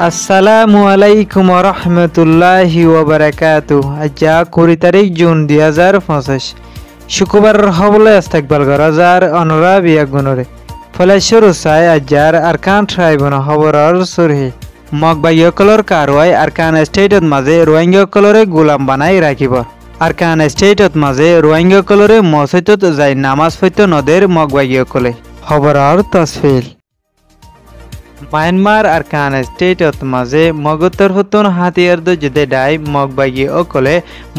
আসসালামু আলাইকুম রহমতুল্লাহি ওবারাকাতু। আজ 20 তারিখ জুন 2025 শুক্রবার হবলে ইস্তেকবাল গরাজার অনরা বিয়াগুনরে ফলে শুরু চাই আজার আরকান ট্রাইবন খবরর সুরহি মগবাইয়কলর কারওয়াই আরকান স্টেটত মাঝে রোহিঙ্গাকলরে গোলাম বানাই রাখিব। আরকান স্টেটত মাঝে রোহিঙ্গাকলরে মসজিদত যাই নামাজ পড়তে নদের মগবাইয়কলে খবরর তসফিল। মায়ানমার আরকান স্টেটত মাঝে মগতর হতুন হাতিয়ার যুদ্ধে ডাই মগবাগি অকলে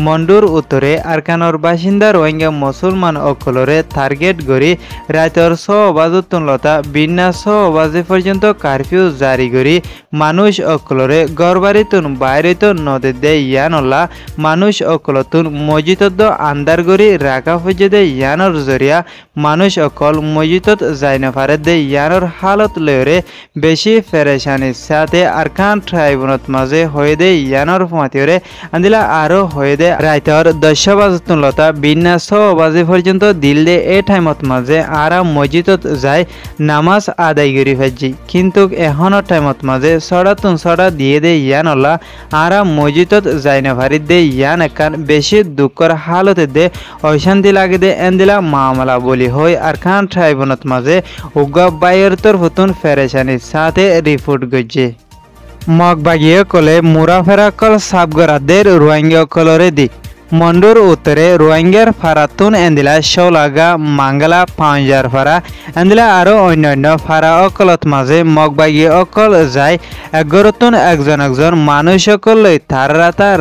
মন্ডুর উত্তরে আরকানর বাসিন্দা রোহিঙ্গা মুসলমান অকলরে টার্গেট করি রাতর 6 বাজতুন লতা বিন্যা 6 বাজে পর্যন্ত কারফিউ জারি করি মানুষ অকলরে গড়বাড়িতুন বাইরেতো নদে দে ইয়ানল্লা মানুষ অকলতুন মসজিদত আন্দার করি রাখা পর্যদে ইয়ানর জরিয়া মানুষ অকল মসজিদত যাই না পারে দে ইয়ানর হালত লয়রে বেশি ফেরেশানির সাথে আরকান ট্রাইবুনত মাঝে হয়ে দে ইয়ানর ফাঁতিরে আন্দিলা আরো হয়ে দে রাইতর 10 বাজতুন লতা বিন্যা 6 বাজে পর্যন্ত দিল দে এ টাইমত মাঝে আরা মসজিদত যায় নামাজ আদায় করি ফেজি কিন্তু এখনো টাইমত মাঝে ছড়া দিয়ে দে ইয়ানল্লা আরা মসজিদত যায় না পারি দে ইয়ান একান বেশি দুঃখর হালতে দে অশান্তি লাগে দে এন্দিলা মামলা বলি হয় আরকান ট্রাইবুনত মাঝে উগা বাইয়ের তোর হতুন ফেরেশানির সাথে রিপোর্ট গজে মগবাগিয়ে কলে মুরাফেরা কল সাবগরাদের রোহিঙ্গা কলরে দি মন্ডুর উত্তরে রোহিঙ্গার ফারাতুন এন্দিলা শৌলাগা মাঙ্গলা পাঁচজার ফারা এন্দিলা আরো অন্যান্য ফারা অকলত মাঝে মগবাগি অকল যায় এগরতুন একজন মানুষ অকল লই তার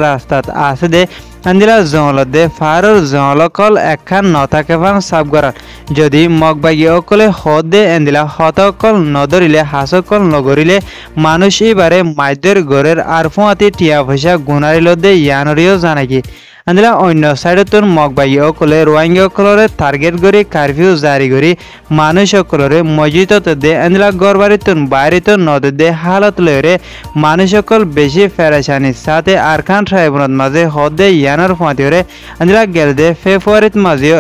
রাস্তাত আছে দে আন্দিলা জঙ্গলত দে ফারর জঙ্গলকল একখান নথাকেফান সাবগরাত যদি মগবাগি অকলে হদ দে এন্দিলা হতকল নদরিলে হাসকল নগরিলে মানুষ এবারে মাইদের গড়ের আর ফুয়াতি টিয়া পয়সা গুনারিল দে ইয়ানরিও জানাকি আন্দিলা অন্য সাইডতুন মগবাগি অকলে রোহিঙ্গা অকলরে টার্গেট করি কারফিউ জারি করি মানুষ অকলরে মসজিদত দে আন্দিলা গড়বাড়িতুন বাইরেতুন নদে দে হালত লয়রে মানুষ অকল বেশি ফেরেশানির সাথে আরকান ট্রাইবুনত মাঝে হদ দে ইয়ানর ফাঁতিরে আন্দিলা গেল দে ফেব্রুয়ারিত মাঝেও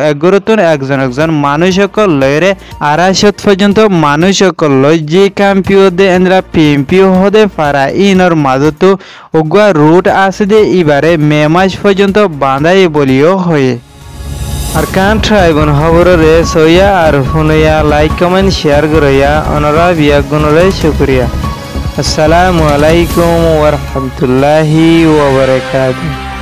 একজন মানুষ অকল লয়রে 250 পর্যন্ত মানুষ অকল লয় জি কাম্পিও দে আন্দিলা পিএমপিও হদে পারা ইনর মাঝতো উগুয়া রুট আছে দে এবারে মে মাস পর্যন্ত বাঁধাই বলিও হয়ে আরকান ট্রাইবন খবরে সইয়া আর শুনইয়া লাইক কমেন্ট শেয়ার করিয়া অনরা বিয়াগুনরে শুকরিয়া। আসসালামু আলাইকুম ওয়া রাহমাতুল্লাহি ওয়া বারাকাতুহু।